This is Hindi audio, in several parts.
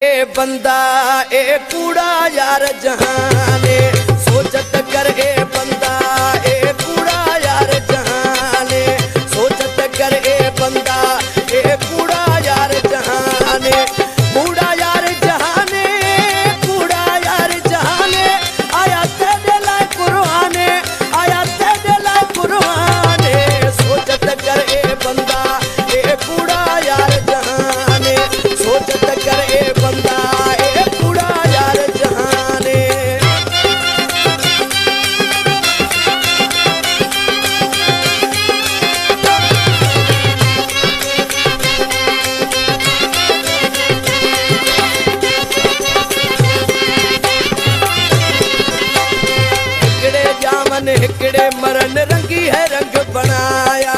ए बंदा ए कूड़ा यार जहाने सोचत कर ए बंदा ए कूड़ा यार जहाने सोचत कर ए बंदा ए कूड़ा यार जहाने कूड़ा यार जहाने कूड़ा यार जहाने आया तेरे ला कुरआने आया तेरे ला कुरआने सोचत कर ए बंदा ए कूड़ा यार जहाने सोचत कर ए बंदा ए कूड़ा यार जहाने। हिकड़े जामन हिकड़े मरन रंगी है रंग बनाया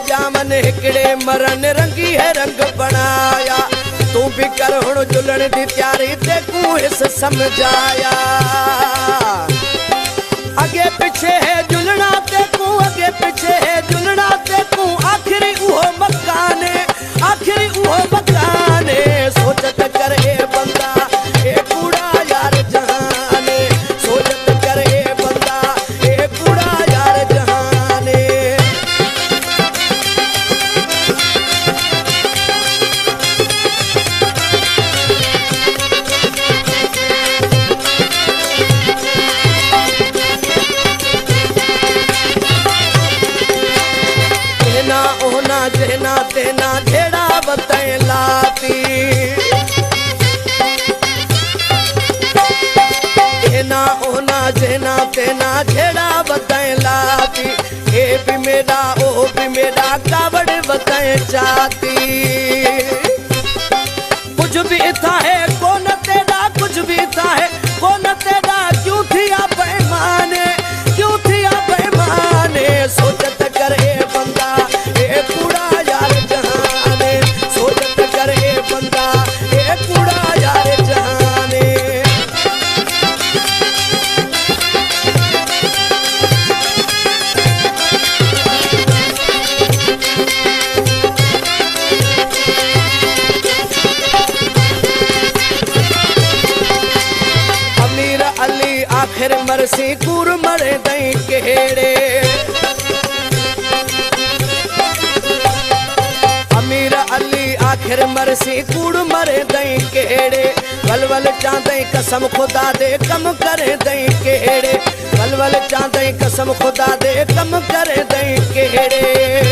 जामन हिकड़े मरन रंगी है रंग बनाया तू भी कर हुण जुलण दी तैयारी ते कू हिस समझाया अगे पीछे है जुलना ते कू अगे पीछे है जुलना ते कू आखिरी उहो मकाने आखिरी उहो मकाने सोचत कर ए बंदा ए कूड़ा यार जहाने सोचत कर ए बंदा ए कूड़ा यार जहाने। ओना जहना तेना झेड़ा बताए लाती ना ओना जहना तेना झेड़ा बताए लाती ए भी मेरा ओ भी मेरा कावड़ बताए चाहती कुछ भी था है कौन तेरा कुछ भी था है कौन तेरा क्यों थिया बेईमाने क्यों थिया बेईमाने सोचत कर ए बंदा ए कूड़ा यार जहाने सोचत कर ए बंदा ए कूड़ा यार जहाने। अमीर अली आखिर मरसी कूर मरे दई केड़े अमीर अली आखिर मरसी कूड़ मरे दई केड़े वलवल चांदई कसम खुदा दे कम करे दई केड़े वलवल चांदई कसम खुदा दे कम करे दई केड़े।